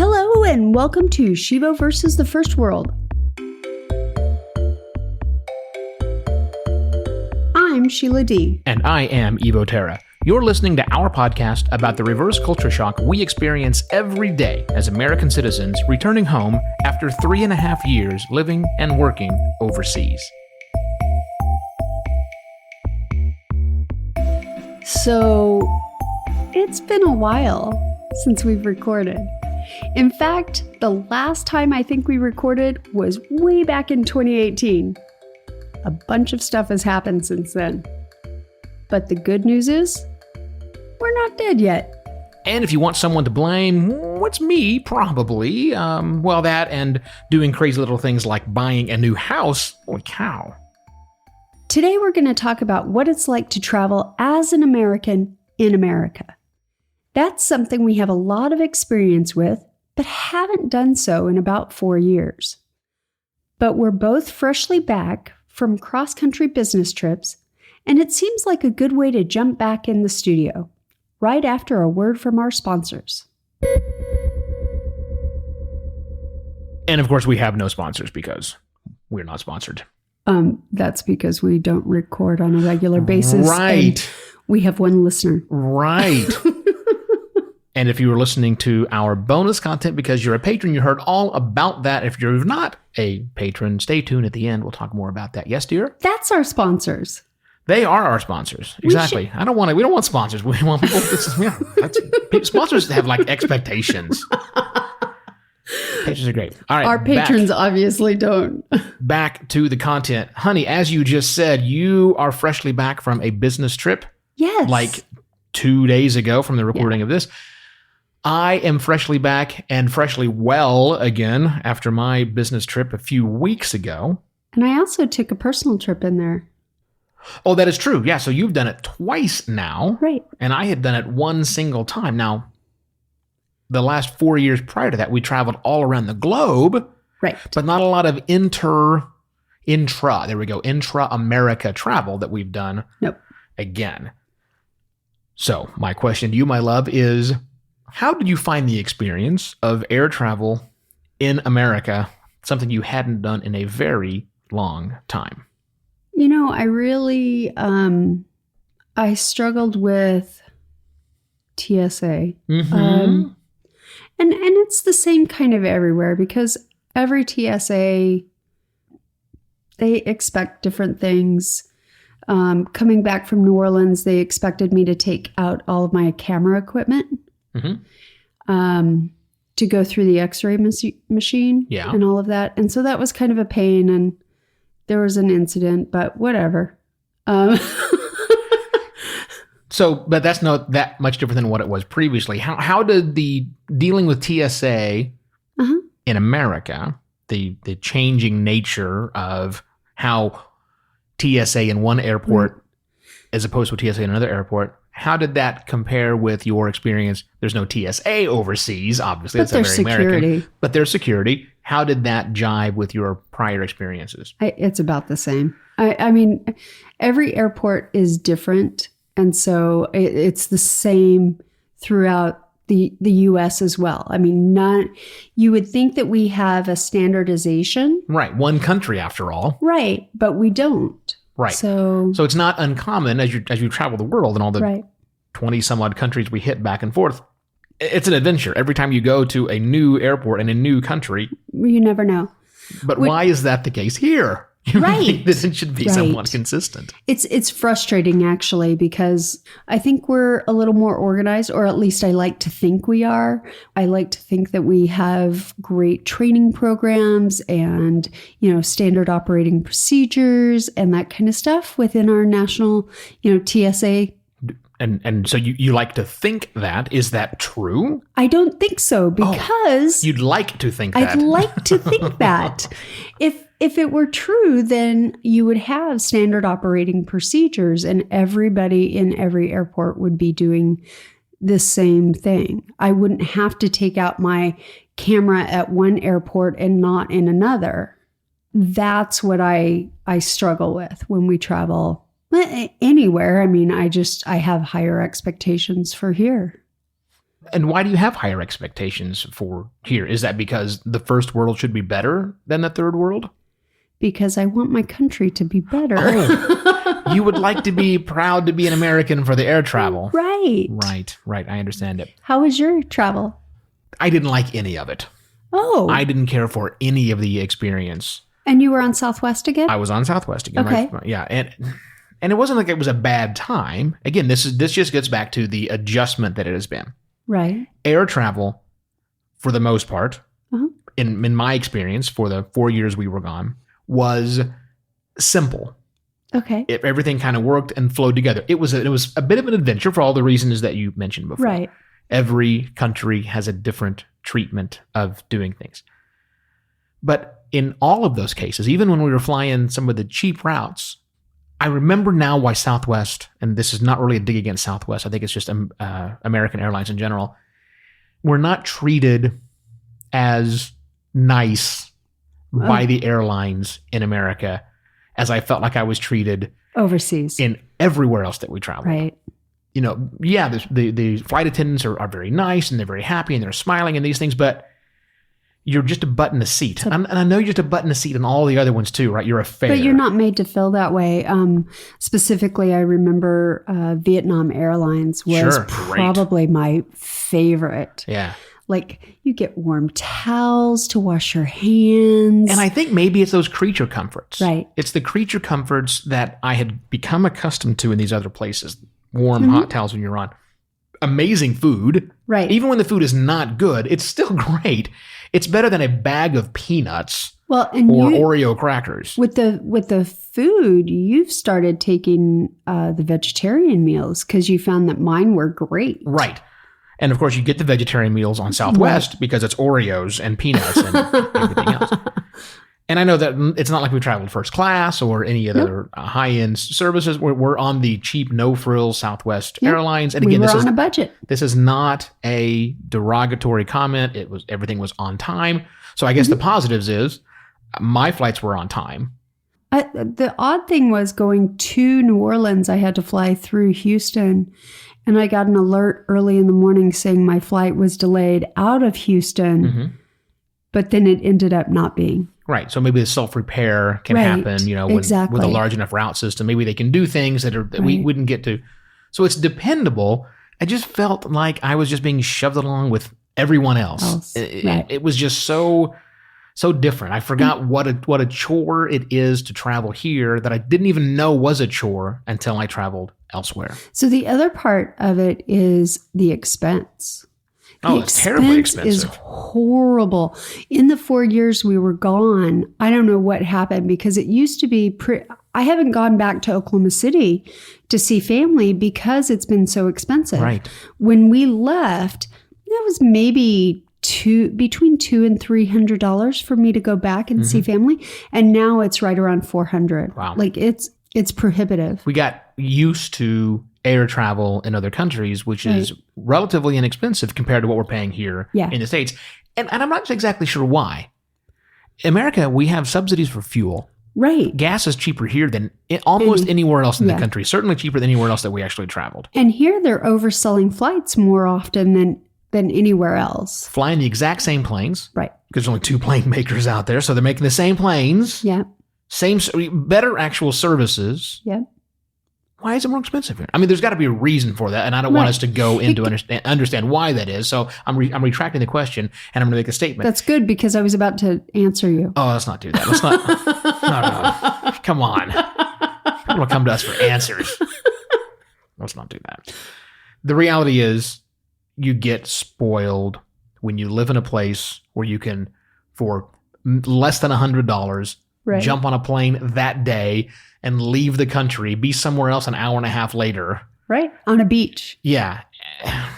Hello and welcome to Shivo versus the First World. I'm Sheila D. And I am Evo Terra. You're listening to our podcast about the reverse culture shock we experience every day as American citizens returning home after 3.5 years living and working overseas. So, it's been a while since we've recorded. In fact, the last time I think we recorded was way back in 2018. A bunch of stuff has happened since then. But the good news is, we're not dead yet. And if you want someone to blame, what's me, probably. That and doing crazy little things like buying a new house. Holy cow. Today we're going to talk about what it's like to travel as an American in America. That's something we have a lot of experience with, but haven't done so in about 4 years. But we're both freshly back from cross-country business trips, and it seems like a good way to jump back in the studio, right after a word from our sponsors. And of course, we have no sponsors because we're not sponsored. That's because we don't record on a regular basis. Right. We have one listener. Right. And if you were listening to our bonus content because you're a patron, you heard all about that. If you're not a patron, stay tuned at the end. We'll talk more about that. Yes, dear? That's our sponsors. They are our sponsors. Exactly. We don't want sponsors. We want people. Sponsors have like expectations. Patrons are great. All right. Our patrons obviously don't. Back to the content. Honey, as you just said, you are freshly back from a business trip. Yes. Like 2 days ago from the recording of this. I am freshly back and freshly well again after my business trip a few weeks ago. And I also took a personal trip in there. Oh, that is true. Yeah, so you've done it twice now. Right. And I had done it one single time. Now, the last 4 years prior to that, we traveled all around the globe. Right. But not a lot of intra-America travel that we've done. Nope. Again. So, my question to you, my love, is how did you find the experience of air travel in America, something you hadn't done in a very long time? You know, I really, I struggled with TSA. Mm-hmm. And it's the same kind of everywhere because every TSA, they expect different things. Coming back from New Orleans, they expected me to take out all of my camera equipment to go through the x-ray machine and all of that. And so that was kind of a pain and there was an incident, but whatever. But that's not that much different than what it was previously. How did the dealing with TSA in America, the changing nature of how TSA in one airport as opposed to TSA in another airport, how did that compare with your experience? There's no TSA overseas, obviously. But that's very security. American. But there's security. How did that jive with your prior experiences? It's about the same. I mean, every airport is different. And so it's the same throughout the U.S. as well. I mean, you would think that we have a standardization. Right. One country, after all. Right. But we don't. Right. So it's not uncommon as you travel the world and all the 20 some odd countries we hit back and forth. It's an adventure. Every time you go to a new airport in a new country. You never know. But why is that the case here? You think that it should be somewhat consistent. It's frustrating, actually, because I think we're a little more organized, or at least I like to think we are. I like to think that we have great training programs and, standard operating procedures and that kind of stuff within our national, TSA. And so you like to think that. Is that true? I don't think so because... you'd like to think that. I'd like to think that. If it were true, then you would have standard operating procedures and everybody in every airport would be doing the same thing. I wouldn't have to take out my camera at one airport and not in another. That's what I struggle with when we travel anywhere. I mean, I have higher expectations for here. And why do you have higher expectations for here? Is that because the first world should be better than the third world? Because I want my country to be better. Oh, you would like to be proud to be an American for the air travel. Right. Right. I understand it. How was your travel? I didn't like any of it. Oh. I didn't care for any of the experience. And you were on Southwest again? I was on Southwest again. Okay. Yeah. And it wasn't like it was a bad time. Again, this just gets back to the adjustment that it has been. Right. Air travel, for the most part, in my experience, for the 4 years we were gone, was simple. Okay. Everything kind of worked and flowed together. It was a bit of an adventure for all the reasons that you mentioned before. Right. Every country has a different treatment of doing things. But in all of those cases, even when we were flying some of the cheap routes, I remember now why Southwest, and this is not really a dig against Southwest, I think it's just American Airlines in general, were not treated as nice by the airlines in America as I felt like I was treated overseas in everywhere else that we traveled. Right. You know, yeah, the flight attendants are very nice and they're very happy and they're smiling and these things, but you're just a butt in a seat. And I know you're just a butt in a seat in all the other ones too, right? You're a fare. But you're not made to feel that way. Specifically, I remember Vietnam Airlines was probably my favorite. Yeah. Like you get warm towels to wash your hands. And I think maybe it's those creature comforts. Right. It's the creature comforts that I had become accustomed to in these other places. Warm, hot towels when you're on. Amazing food. Right. Even when the food is not good, it's still great. It's better than a bag of peanuts or Oreo crackers. With the food, you've started taking the vegetarian meals because you found that mine were great. Right. And of course, you get the vegetarian meals on Southwest because it's Oreos and peanuts and everything else. And I know that it's not like we traveled first class or any other high-end services. We're on the cheap, no-frills Southwest Airlines. And again, we were on a budget. This is not a derogatory comment. Everything was on time. So I guess the positives is my flights were on time. The odd thing was going to New Orleans, I had to fly through Houston. And I got an alert early in the morning saying my flight was delayed out of Houston. But then it ended up not being. Right. So maybe the self-repair can happen, with a large enough route system. Maybe they can do things that we wouldn't get to. So it's dependable. I just felt like I was just being shoved along with everyone else. It was just so different. I forgot what a chore it is to travel here that I didn't even know was a chore until I traveled elsewhere. So the other part of it is the expense. It's terribly expensive. Is horrible. In the 4 years we were gone, I don't know what happened because it used to be I haven't gone back to Oklahoma City to see family because it's been so expensive. Right. When we left, it was maybe between $200 and $300 for me to go back and see family, and now it's right around $400. Wow. Like it's prohibitive. We got used to air travel in other countries, which is relatively inexpensive compared to what we're paying here in the States. And I'm not exactly sure why. America, we have subsidies for fuel. Right. Gas is cheaper here than almost anywhere else in the country. Certainly cheaper than anywhere else that we actually traveled. And here they're overselling flights more often than anywhere else. Flying the exact same planes. Right. Because there's only 2 plane makers out there. So they're making the same planes. Yeah. Better actual services. Yeah. Why is it more expensive here? I mean, there's got to be a reason for that, and I don't want us to go into understand why that is. So I'm retracting the question, and I'm going to make a statement. That's good because I was about to answer you. Oh, let's not do that. Let's not. No. Come on. People will come to us for answers. Let's not do that. The reality is, you get spoiled when you live in a place where you can, for less than $100, jump on a plane that day and leave the country, be somewhere else an hour and a half later. Right. On a beach. Yeah.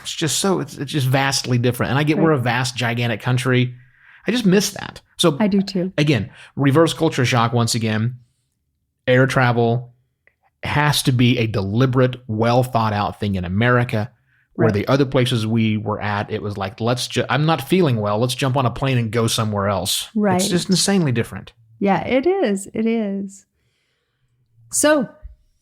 It's just it's just vastly different. And I get we're a vast, gigantic country. I just miss that. So I do too. Again, reverse culture shock once again. Air travel has to be a deliberate, well thought out thing in America. Where the other places we were at, it was like, I'm not feeling well. Let's jump on a plane and go somewhere else. Right. It's just insanely different. Yeah, it is. It is. So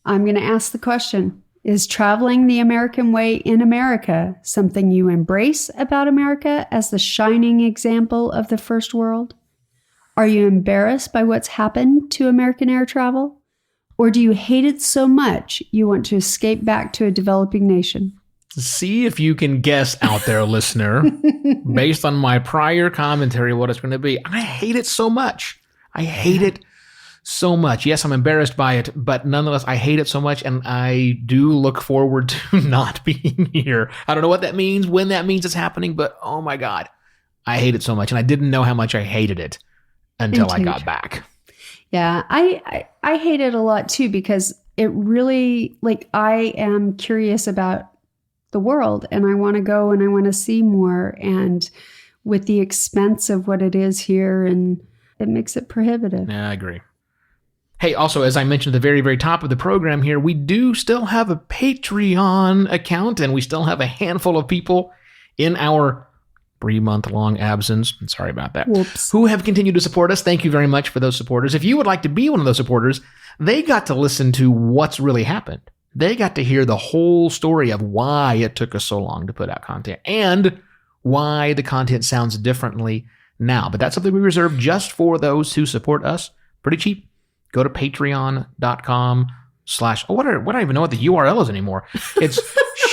I'm going to ask the question. Is traveling the American way in America something you embrace about America as the shining example of the first world? Are you embarrassed by what's happened to American air travel? Or do you hate it so much you want to escape back to a developing nation? See if you can guess out there, listener, based on my prior commentary, what it's going to be. I hate it so much. I hate it so much. Yes, I'm embarrassed by it, but nonetheless, I hate it so much, and I do look forward to not being here. I don't know what that means, when that means it's happening, but oh my God, I hate it so much, and I didn't know how much I hated it until I got back. Yeah, I hate it a lot too, because it really, I am curious about the world, and I want to go and I want to see more, and with the expense of what it is here, and it makes it prohibitive. Yeah, I agree. Hey, also, as I mentioned at the very, very top of the program here, we do still have a Patreon account, and we still have a handful of people in our 3-month-long absence, sorry about that, who have continued to support us. Thank you very much for those supporters. If you would like to be one of those supporters, they got to listen to what's really happened. They got to hear the whole story of why it took us so long to put out content and why the content sounds differently now. But that's something we reserve just for those who support us. Pretty cheap. Go to patreon.com/ I don't even know what the URL is anymore. It's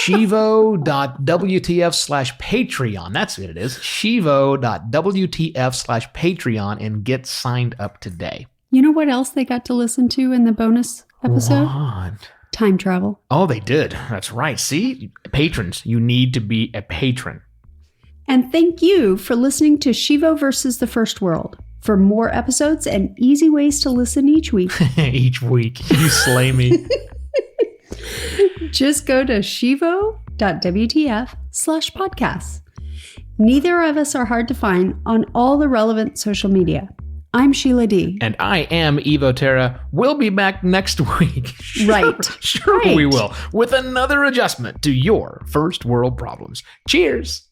shivo.wtf/Patreon. That's what it is. shivo.wtf/Patreon, and get signed up today. You know what else they got to listen to in the bonus episode? What? Time travel. Oh, they did. That's right. See? Patrons, you need to be a patron. And thank you for listening to Shivo versus the First World. For more episodes and easy ways to listen each week. Each week. You slay me. Just go to shivo.wtf/podcasts. Neither of us are hard to find on all the relevant social media. I'm Sheila D. And I am Evo Terra. We'll be back next week. Right. Sure we will. With another adjustment to your first world problems. Cheers.